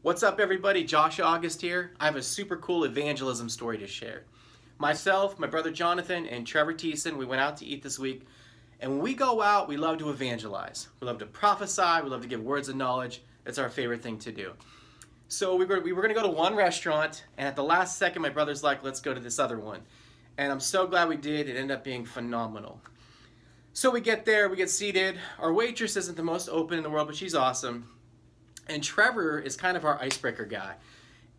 What's up, everybody? Josh August here. I have a super cool evangelism story to share. Myself, my brother Jonathan, and Trevor Thiessen, we went out to eat this week. And when we go out, we love to evangelize. We love to prophesy. We love to give words of knowledge. It's our favorite thing to do. So we were going to go to one restaurant, and at the last second, my brother's like, let's go to this other one. And I'm so glad we did. It ended up being phenomenal. So we get there, we get seated. Our waitress isn't the most open in the world, but she's awesome. And Trevor is kind of our icebreaker guy.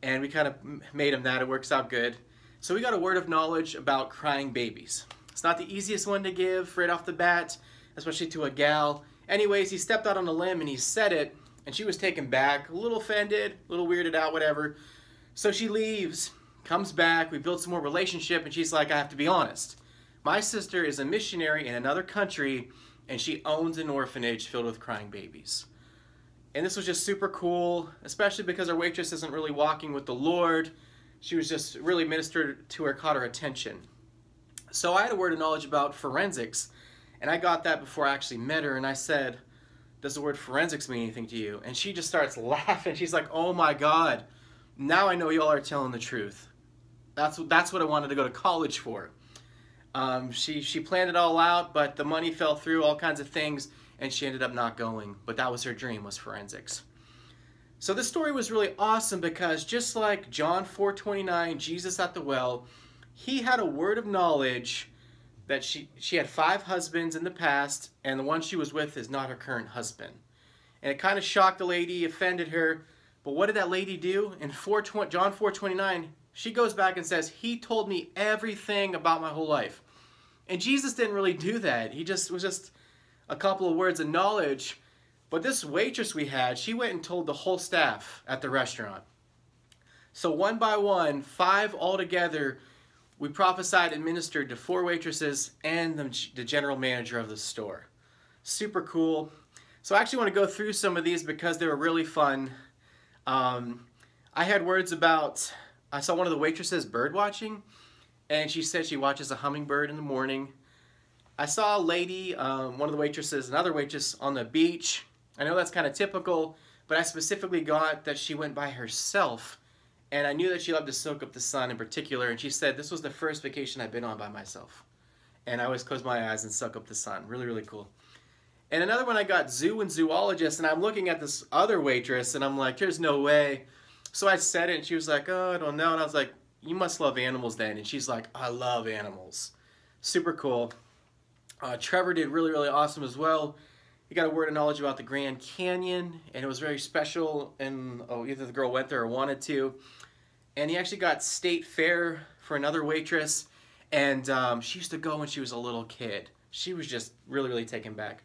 And we kind of made him that. It works out good. So we got a word of knowledge about crying babies. It's not the easiest one to give right off the bat, especially to a gal. Anyways, he stepped out on a limb and he said it, and she was taken back, a little offended, a little weirded out, whatever. So she leaves, comes back, we build some more relationship, and she's like, I have to be honest. My sister is a missionary in another country, and she owns an orphanage filled with crying babies. And this was just super cool, especially because our waitress isn't really walking with the Lord. She was just really ministered to her, caught her attention. So I had a word of knowledge about forensics, and I got that before I actually met her, and I said, does the word forensics mean anything to you? And she just starts laughing. She's like, oh my God, now I know y'all are telling the truth. That's what I wanted to go to college for. She planned it all out, but the money fell through, all kinds of things, and she ended up not going. But that was her dream, was forensics. So this story was really awesome because just like John 4:29, Jesus at the well, he had a word of knowledge that she had 5 husbands in the past, and the one she was with is not her current husband. And it kind of shocked the lady, offended her. But what did that lady do? In John 4:29, she goes back and says, he told me everything about my whole life. And Jesus didn't really do that. He was just a couple of words of knowledge. But this waitress we had, she went and told the whole staff at the restaurant. So one by one, 5 altogether, we prophesied and ministered to 4 waitresses and the general manager of the store. Super cool. So I actually want to go through some of these because they were really fun. I had words about, I saw one of the waitresses bird watching, and she said she watches a hummingbird in the morning. I saw a lady, one of the waitresses, another waitress on the beach. I know that's kind of typical, but I specifically got that she went by herself, and I knew that she loved to soak up the sun in particular, and she said this was the first vacation I've been on by myself. And I always close my eyes and soak up the sun. Really, really cool. And another one I got zoo and zoologist, and I'm looking at this other waitress, and I'm like, there's no way. So I said it, and she was like, oh, I don't know. And I was like, you must love animals then. And she's like, I love animals. Super cool. Trevor did really, really awesome as well. He got a word of knowledge about the Grand Canyon, and it was very special, and either the girl went there or wanted to. And he actually got state fair for another waitress, and she used to go when she was a little kid. She was just really, really taken back.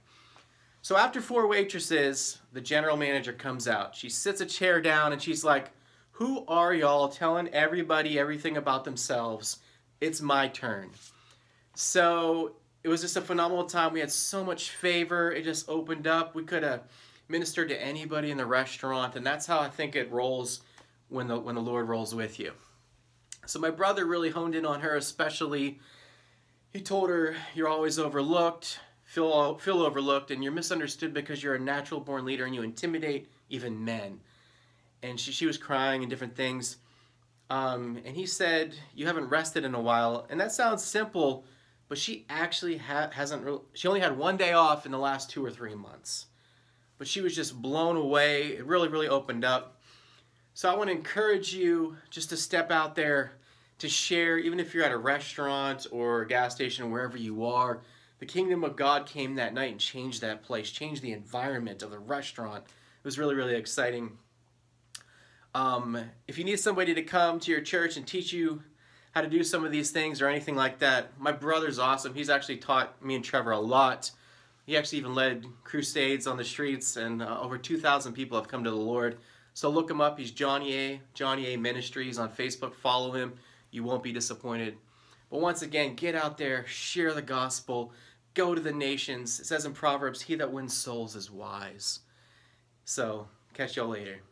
So after 4 waitresses, the general manager comes out. She sits a chair down, and she's like, who are y'all telling everybody everything about themselves? It's my turn. So it was just a phenomenal time. We had so much favor. It just opened up. We could have ministered to anybody in the restaurant, and that's how I think it rolls when the Lord rolls with you. So my brother really honed in on her especially. He told her, you're always overlooked, feel overlooked, and you're misunderstood because you're a natural-born leader and you intimidate even men. And she was crying and different things. And he said, you haven't rested in a while. And that sounds simple, but she actually she only had 1 day off in the last 2 or 3 months. But she was just blown away. It really, really opened up. So I want to encourage you just to step out there to share, even if you're at a restaurant or a gas station, wherever you are. The kingdom of God came that night and changed that place, changed the environment of the restaurant. It was really, really exciting. If you need somebody to come to your church and teach you how to do some of these things or anything like that, my brother's awesome. He's actually taught me and Trevor a lot. He actually even led crusades on the streets, and over 2,000 people have come to the Lord. So look him up. He's Johnny A Ministries on Facebook. Follow him. You won't be disappointed. But once again, get out there, share the gospel, go to the nations. It says in Proverbs, he that wins souls is wise. So catch y'all later.